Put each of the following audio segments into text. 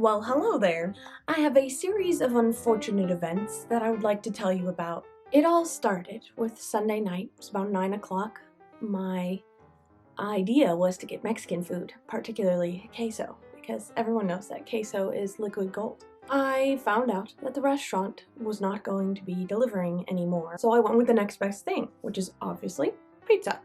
Well, hello there. I have a series of unfortunate events that I would like to tell you about. It all started with Sunday night. It was about 9 o'clock. My idea was to get Mexican food, particularly queso, because everyone knows that queso is liquid gold. I found out that the restaurant was not going to be delivering anymore, so I went with the next best thing, which is obviously pizza.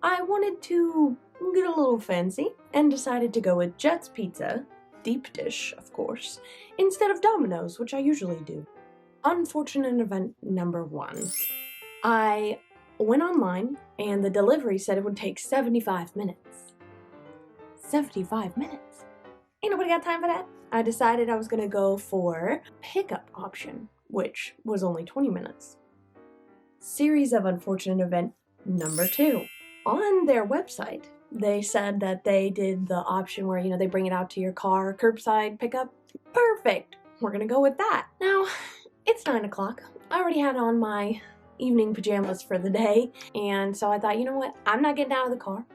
I wanted to get a little fancy and decided to go with Jet's Pizza, deep dish, of course, instead of Domino's, which I usually do. Unfortunate event number 1. I went online and the delivery said it would take 75 minutes. 75 minutes? Ain't nobody got time for that. I decided I was gonna go for pickup option, which was only 20 minutes. Series of unfortunate event number 2. On their website, they said that they did the option where, they bring it out to your car, curbside pickup. Perfect! We're gonna go with that. Now, it's 9 o'clock. I already had on my evening pajamas for the day, and so I thought, you know what? I'm not getting out of the car.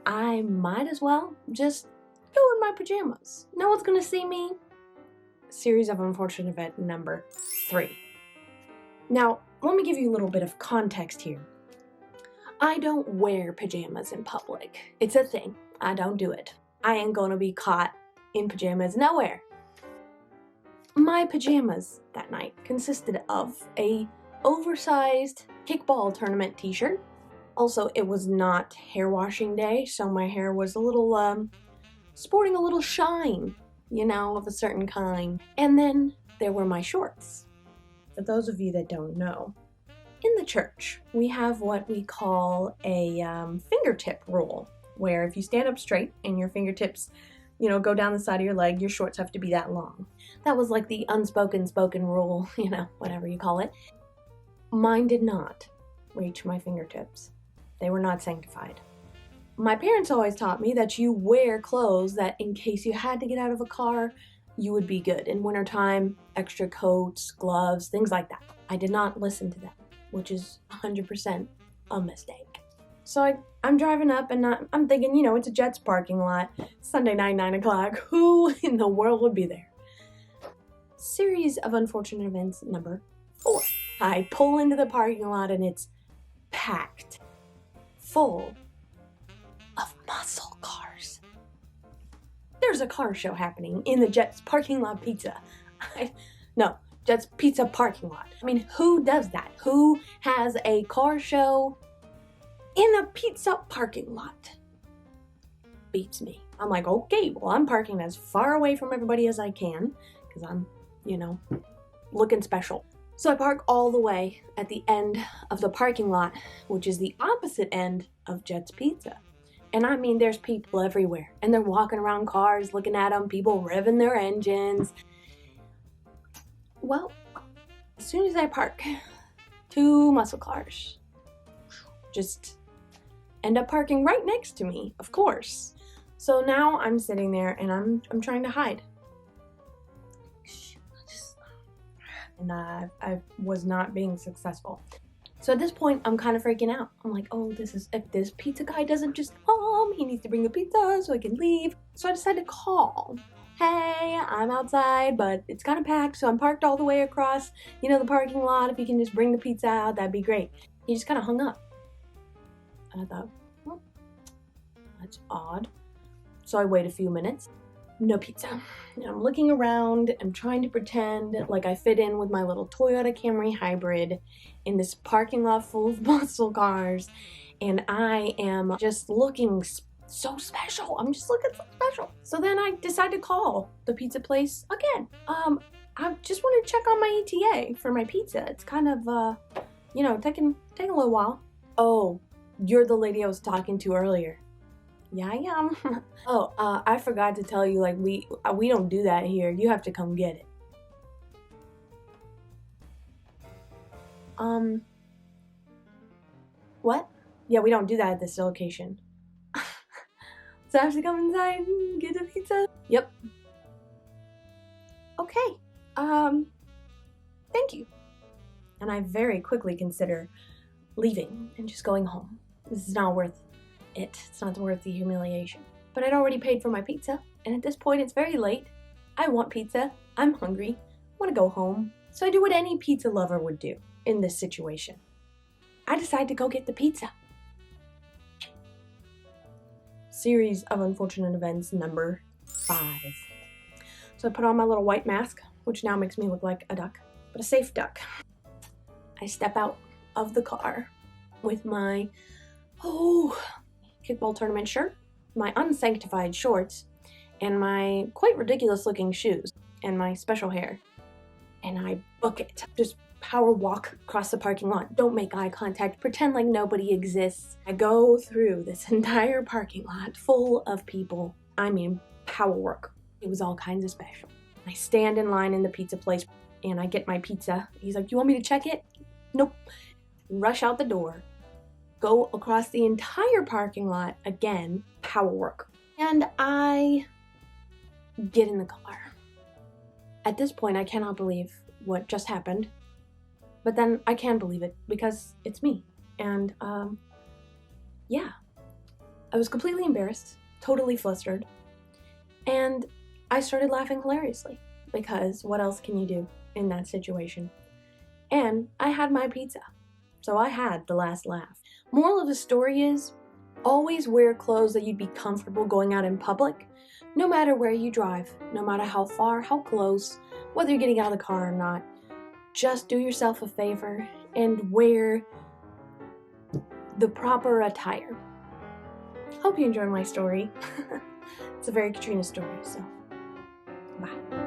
I might as well just go in my pajamas. No one's gonna see me. Series of unfortunate event number 3. Now, let me give you a little bit of context here. I don't wear pajamas in public. It's a thing. I don't do it. I ain't gonna be caught in pajamas nowhere. My pajamas that night consisted of a oversized kickball tournament t-shirt. Also, it was not hair washing day, so my hair was a little, sporting a little shine, of a certain kind. And then there were my shorts. For those of you that don't know, in the church, we have what we call a fingertip rule, where if you stand up straight and your fingertips, go down the side of your leg, your shorts have to be that long. That was like the spoken rule, whatever you call it. Mine did not reach my fingertips. They were not sanctified. My parents always taught me that you wear clothes that in case you had to get out of a car, you would be good. In wintertime, extra coats, gloves, things like that. I did not listen to them, which is 100% a mistake. So I'm driving up and I'm thinking, it's a Jets parking lot, Sunday night, 9 o'clock. Who in the world would be there? Series of unfortunate events number 4. I pull into the parking lot and it's packed, full of muscle cars. There's a car show happening in the Jets parking lot pizza. No. Jets Pizza parking lot. I mean, who does that? Who has a car show in a pizza parking lot? Beats me. I'm like, okay, well, I'm parking as far away from everybody as I can because I'm, looking special. So I park all the way at the end of the parking lot, which is the opposite end of Jets Pizza. And I mean, there's people everywhere and they're walking around cars, looking at them, people revving their engines. Well, as soon as I park, 2 muscle cars just end up parking right next to me, of course. So now I'm sitting there and I'm trying to hide. And I was not being successful. So at this point, I'm kind of freaking out. I'm like, if this pizza guy doesn't just come, he needs to bring the pizza so I can leave. So I decided to call. Hey, I'm outside, but it's kind of packed, so I'm parked all the way across, the parking lot. If you can just bring the pizza out, that'd be great. He just kind of hung up. And I thought, that's odd. So I wait a few minutes. No pizza. And I'm looking around. I'm trying to pretend like I fit in with my little Toyota Camry hybrid in this parking lot full of muscle cars. And I am just looking so special. I'm just looking so special. So then I decided to call the pizza place again. I just want to check on my ETA for my pizza. It's kind of, taking a little while. Oh, you're the lady I was talking to earlier. Yeah, I am. I forgot to tell you, we don't do that here. You have to come get it. What? Yeah, we don't do that at this location. So I have to come inside and get the pizza? Yep. Okay. Thank you. And I very quickly consider leaving and just going home. This is not worth it. It's not worth the humiliation. But I'd already paid for my pizza, and at this point it's very late, I want pizza. I'm hungry. I want to go home. So I do what any pizza lover would do in this situation. I decide to go get the pizza. Series of unfortunate events number 5. So I put on my little white mask, which now makes me look like a duck, but a safe duck. I step out of the car with my kickball tournament shirt, my unsanctified shorts, and my quite ridiculous looking shoes, and my special hair. And I book it. Just power walk across the parking lot. Don't make eye contact. Pretend like nobody exists. I go through this entire parking lot full of people. I mean, power work. It was all kinds of special. I stand in line in the pizza place and I get my pizza. He's like, "You want me to check it?" Nope. Rush out the door. Go across the entire parking lot again. Power work. And I get in the car. At this point, I cannot believe what just happened. But then I can believe it because it's me. And, yeah. I was completely embarrassed, totally flustered. And I started laughing hilariously because what else can you do in that situation? And I had my pizza. So I had the last laugh. Moral of the story is, always wear clothes that you'd be comfortable going out in public, no matter where you drive, no matter how far, how close, whether you're getting out of the car or not. Just do yourself a favor and wear the proper attire. Hope you enjoyed my story. It's a very Katrina story, so bye.